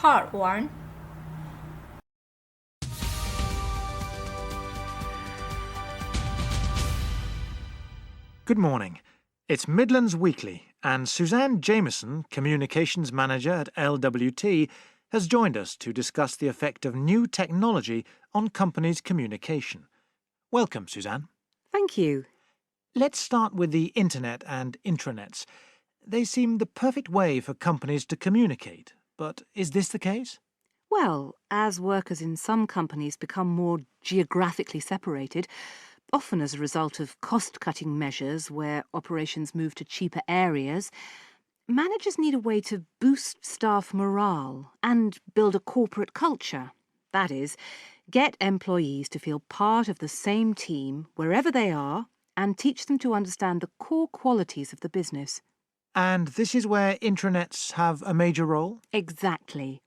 Part 1. Good morning. It's Midlands Weekly, and Suzanne Jameson, Communications Manager at LWT, has joined us to discuss the effect of new technology on companies' communication. Welcome, Suzanne. Thank you. Let's start with the internet and intranets. They seem the perfect way for companies to communicate, but is this the case? Well, as workers in some companies become more geographically separated, often as a result of cost-cutting measures where operations move to cheaper areas, managers need a way to boost staff morale and build a corporate culture. That is, get employees to feel part of the same team wherever they are and teach them to understand the core qualities of the business. And this is where intranets have a major role? Exactly.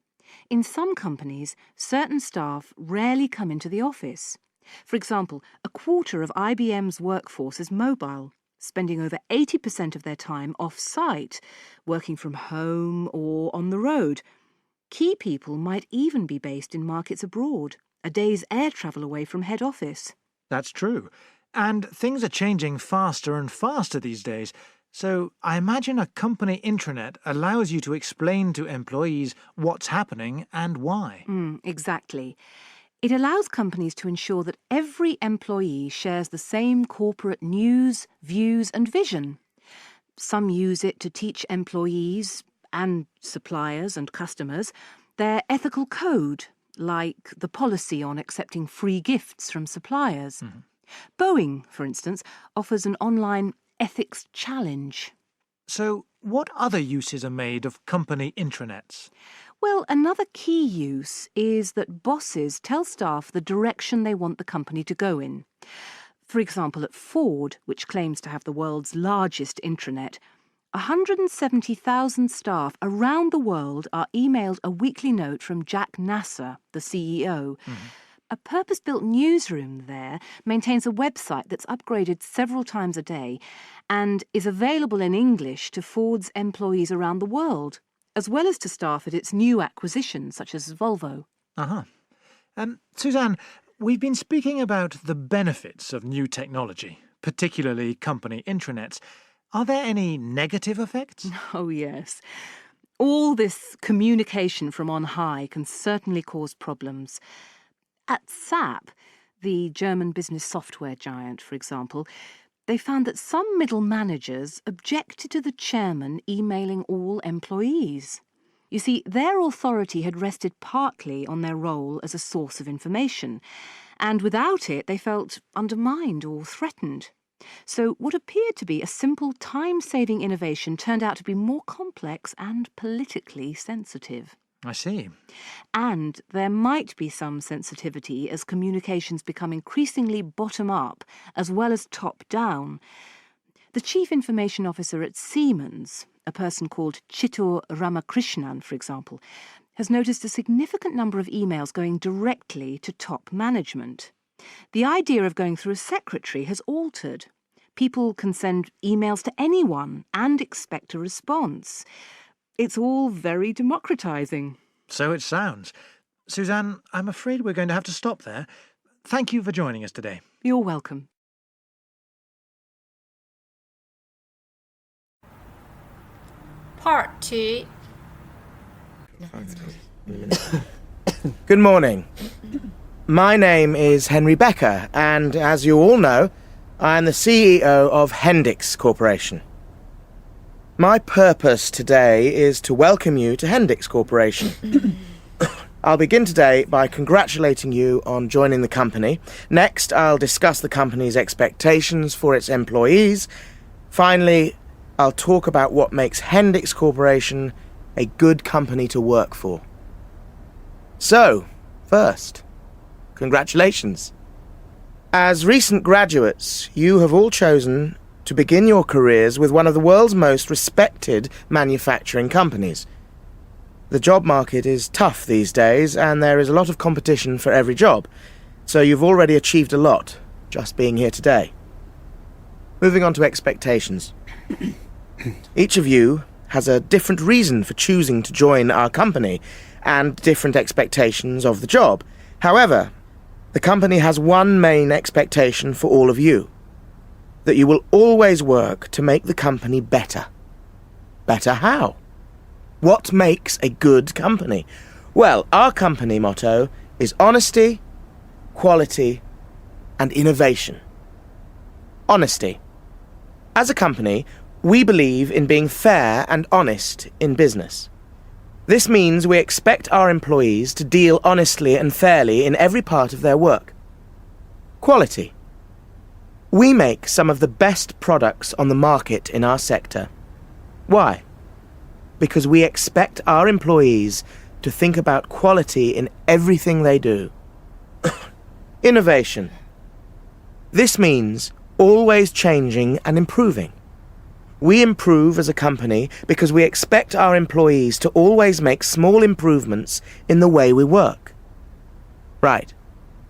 In some companies, certain staff rarely come into the office. For example, a quarter of IBM's workforce is mobile, spending over 80% of their time off-site, working from home or on the road. Key people might even be based in markets abroad, a day's air travel away from head office. That's true. And things are changing faster and faster these days. So I imagine a company intranet allows you to explain to employees what's happening and why. Exactly. It allows companies to ensure that every employee shares the same corporate news, views and vision. Some use it to teach employees and suppliers and customers their ethical code, like the policy on accepting free gifts from suppliers. Boeing, for instance, offers an online ethics challenge. So what other uses are made of company intranets? Well, another key use is that bosses tell staff the direction they want the company to go in. For example, at Ford, which claims to have the world's largest intranet, 170,000 staff around the world are emailed a weekly note from Jack Nasser, the CEO. A purpose-built newsroom there maintains a website that's upgraded several times a day and is available in English to Ford's employees around the world, as well as to staff at its new acquisitions, such as Volvo. Suzanne, we've been speaking about the benefits of new technology, particularly company intranets. Are there any negative effects? Oh, yes. All this communication from on high can certainly cause problems. At SAP, the German business software giant, for example, they found that some middle managers objected to the chairman emailing all employees. You see, their authority had rested partly on their role as a source of information, and without it they felt undermined or threatened. So what appeared to be a simple time-saving innovation turned out to be more complex and politically sensitive. I see. And there might be some sensitivity as communications become increasingly bottom-up as well as top-down. The Chief Information Officer at Siemens, a person called Chittor Ramakrishnan, for example, has noticed a significant number of emails going directly to top management. The idea of going through a secretary has altered. People can send emails to anyone and expect a response. It's all very democratising. So it sounds. Suzanne, I'm afraid we're going to have to stop there. Thank you for joining us today. You're welcome. Part 2. Good morning. My name is Henry Becker, and as you all know, I am the CEO of Hendix Corporation. My purpose today is to welcome you to Hendix Corporation. I'll begin today by congratulating you on joining the company. Next, I'll discuss the company's expectations for its employees. Finally, I'll talk about what makes Hendix Corporation a good company to work for. So, first, congratulations. As recent graduates, you have all chosen to begin your careers with one of the world's most respected manufacturing companies. The job market is tough these days, and there is a lot of competition for every job, so you've already achieved a lot just being here today. Moving on to expectations. Each of you has a different reason for choosing to join our company, and different expectations of the job. However, the company has one main expectation for all of you: that you will always work to make the company better. Better how? What makes a good company? Well, our company motto is honesty, quality, and innovation. Honesty. As a company, we believe in being fair and honest in business. This means we expect our employees to deal honestly and fairly in every part of their work. Quality. We make some of the best products on the market in our sector. Why? Because we expect our employees to think about quality in everything they do. Innovation. This means always changing and improving. We improve as a company because we expect our employees to always make small improvements in the way we work. Right.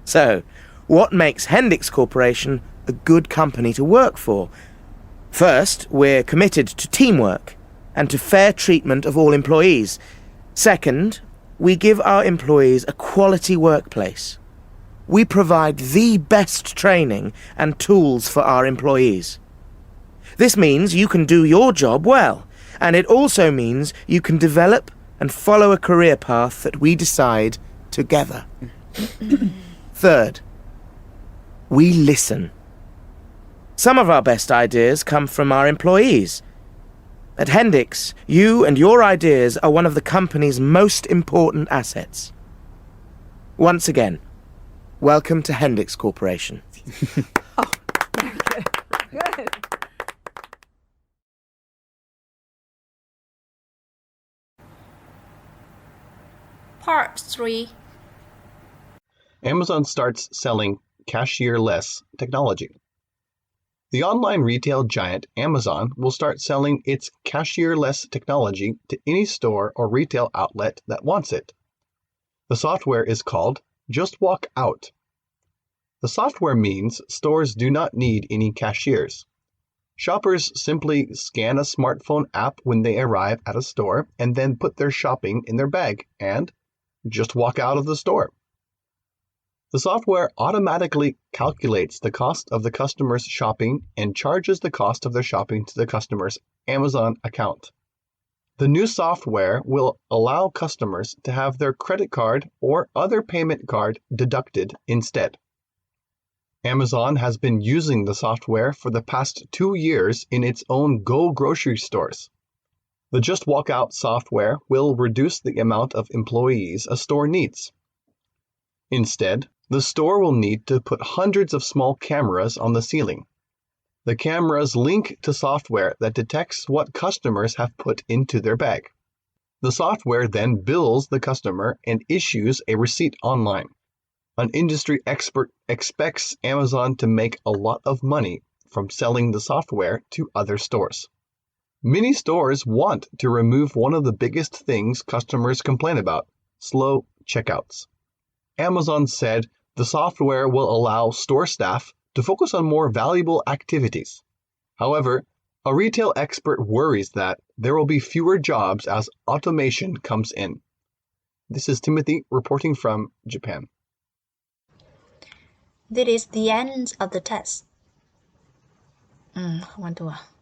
So, what makes Hendix Corporation a good company to work for? First, we're committed to teamwork and to fair treatment of all employees. Second, we give our employees a quality workplace. We provide the best training and tools for our employees. This means you can do your job well, and it also means you can develop and follow a career path that we decide together. Third, we listen. Some of our best ideas come from our employees. At Hendix, you and your ideas are one of the company's most important assets. Once again, welcome to Hendix Corporation. Oh, very good. Good. Part 3. Amazon starts selling cashier-less technology. The online retail giant Amazon will start selling its cashier-less technology to any store or retail outlet that wants it. The software is called Just Walk Out. The software means stores do not need any cashiers. Shoppers simply scan a smartphone app when they arrive at a store and then put their shopping in their bag and just walk out of the store. The software automatically calculates the cost of the customer's shopping and charges the cost of their shopping to the customer's Amazon account. The new software will allow customers to have their credit card or other payment card deducted instead. Amazon has been using the software for the past 2 years in its own Go grocery stores. The Just Walk Out software will reduce the amount of employees a store needs. Instead, the store will need to put hundreds of small cameras on the ceiling. The cameras link to software that detects what customers have put into their bag. The software then bills the customer and issues a receipt online. An industry expert expects Amazon to make a lot of money from selling the software to other stores. Many stores want to remove one of the biggest things customers complain about: slow checkouts. Amazon said the software will allow store staff to focus on more valuable activities. However, a retail expert worries that there will be fewer jobs as automation comes in. This is Timothy reporting from Japan. This is the end of the test. 看完读啊。